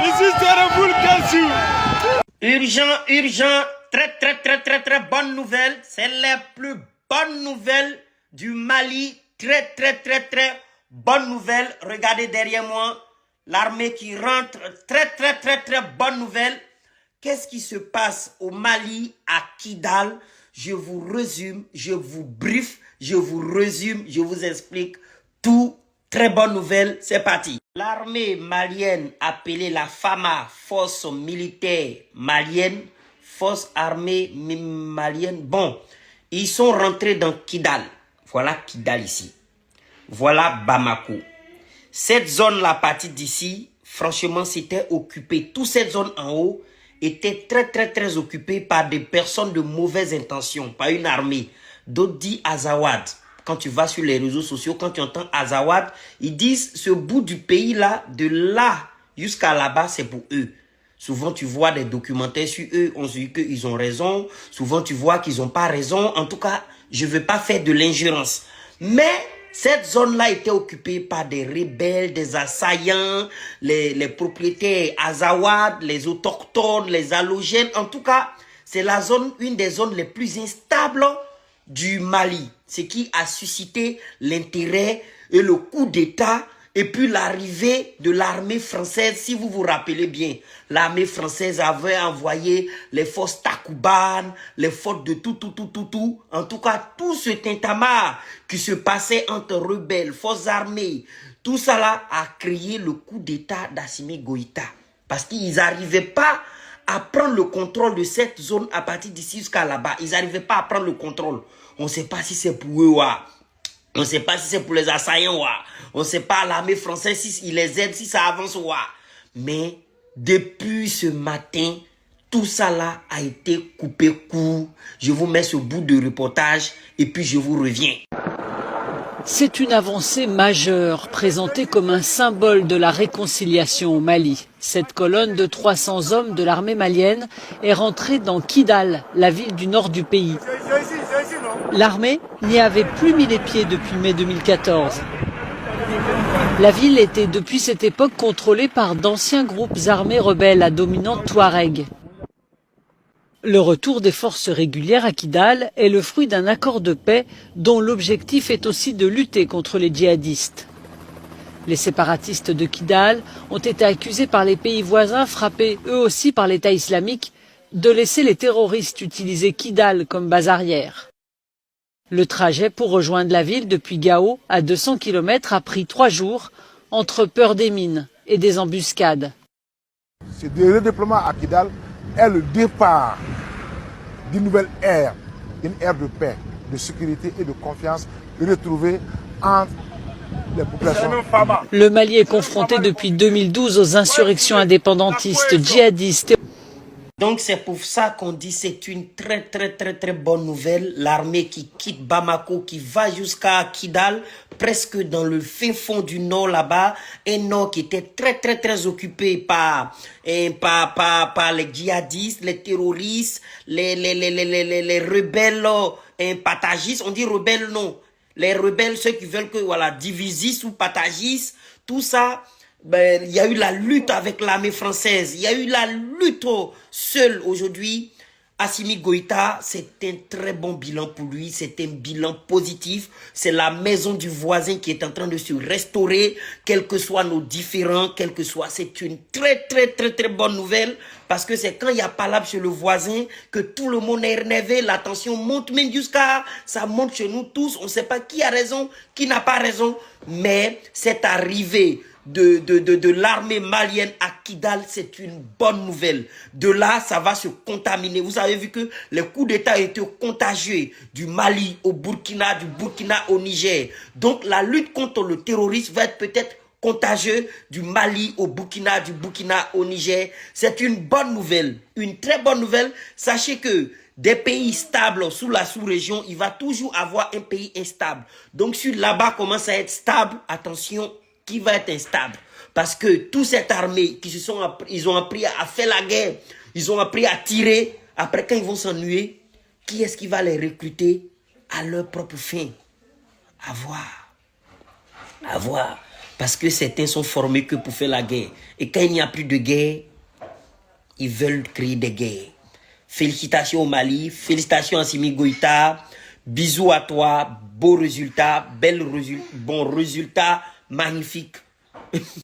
Ici, c'est le boule cassou. Urgent, urgent, très bonne nouvelle. C'est la plus bonne nouvelle du Mali. Très bonne nouvelle. Regardez derrière moi, l'armée qui rentre. Très bonne nouvelle. Qu'est-ce qui se passe au Mali, à Kidal? Je vous résume, je vous briefe, je vous résume, je vous explique tout. Très bonne nouvelle, c'est parti. L'armée malienne appelée la FAMA, Force militaire malienne, Force armée malienne. Bon, ils sont rentrés dans Kidal. Voilà Kidal ici. Voilà Bamako. Cette zone, la partie d'ici, franchement, c'était occupé. Toute cette zone en haut était très occupée par des personnes de mauvaises intentions, par une armée. D'autres disent Azawad. Quand tu vas sur les réseaux sociaux, quand tu entends Azawad, ils disent ce bout du pays là, de là jusqu'à là-bas, c'est pour eux. Souvent, tu vois des documentaires sur eux, on se dit qu'ils ont raison. Souvent, tu vois qu'ils n'ont pas raison. En tout cas, je ne veux pas faire de l'ingérence. Mais cette zone-là était occupée par des rebelles, des assaillants, les propriétaires Azawad, les autochtones, les halogènes. En tout cas, c'est la zone, une des zones les plus instables du Mali. Ce qui a suscité l'intérêt et le coup d'État et puis l'arrivée de l'armée française. Si vous vous rappelez bien, l'armée française avait envoyé les forces Takuban, les forces de tout. En tout cas, tout ce tintamarre qui se passait entre rebelles, forces armées, tout ça là a créé le coup d'État d'Assimi Goïta. Parce qu'ils n'arrivaient pas à prendre le contrôle de cette zone à partir d'ici jusqu'à là-bas. Ils n'arrivaient pas à prendre le contrôle. On ne sait pas si c'est pour eux. On ne sait pas si c'est pour les assaillants. On ne sait pas l'armée française si ils les aident, si ça avance. Mais depuis ce matin, tout ça là a été coupé court. Je vous mets ce bout de reportage et puis je vous reviens. C'est une avancée majeure, présentée comme un symbole de la réconciliation au Mali. Cette colonne de 300 hommes de l'armée malienne est rentrée dans Kidal, la ville du nord du pays. L'armée n'y avait plus mis les pieds depuis mai 2014. La ville était depuis cette époque contrôlée par d'anciens groupes armés rebelles à dominante touareg. Le retour des forces régulières à Kidal est le fruit d'un accord de paix dont l'objectif est aussi de lutter contre les djihadistes. Les séparatistes de Kidal ont été accusés par les pays voisins, frappés eux aussi par l'État islamique, de laisser les terroristes utiliser Kidal comme base arrière. Le trajet pour rejoindre la ville depuis Gao, à 200 km, a pris 3 jours, entre peur des mines et des embuscades. Ce redéploiement à Kidal est le départ d'une nouvelle ère, une ère de paix, de sécurité et de confiance retrouvée entre les populations. Le Mali est confronté depuis 2012 aux insurrections indépendantistes, djihadistes. Donc c'est pour ça qu'on dit c'est une très bonne nouvelle. L'armée qui quitte Bamako, qui va jusqu'à Kidal, presque dans le fin fond du nord là-bas. Un nord qui était très occupé par les djihadistes, les terroristes, les rebelles patagistes. On dit rebelles non. Les rebelles, ceux qui veulent que voilà, divisistes ou patagistes, tout ça. Ben, il y a eu la lutte avec l'armée française. Il y a eu la lutte seule aujourd'hui. Assimi Goïta, c'est un très bon bilan pour lui. C'est un bilan positif. C'est la maison du voisin qui est en train de se restaurer, quels que soient nos différends, quel que soit. C'est une très bonne nouvelle parce que c'est quand il y a palabre chez le voisin que tout le monde est énervé. La tension monte même jusqu'à... Ça monte chez nous tous. On ne sait pas qui a raison, qui n'a pas raison. Mais cette arrivée de l'armée malienne à Kidal, c'est une bonne nouvelle. De là, ça va se contaminer. Vous avez vu que les coups d'État étaient contagieux du Mali au Burkina, du Burkina au Niger. Donc, la lutte contre le terrorisme va être peut-être contagieux du Mali au Burkina, du Burkina au Niger. C'est une bonne nouvelle, une très bonne nouvelle. Sachez que des pays stables sous la sous-région, il va toujours avoir un pays instable. Donc, si là-bas commence à être stable, attention, qui va être instable. Parce que toute cette armée ils ont appris à faire la guerre, ils ont appris à tirer. Après, quand ils vont s'ennuyer, qui est-ce qui va les recruter à leur propre fin? À voir. Parce que certains sont formés que pour faire la guerre. Et quand il n'y a plus de guerre, ils veulent créer des guerres. Félicitations au Mali, félicitations à Assimi Goïta, bisous à toi, beau résultat, bon résultat, magnifique.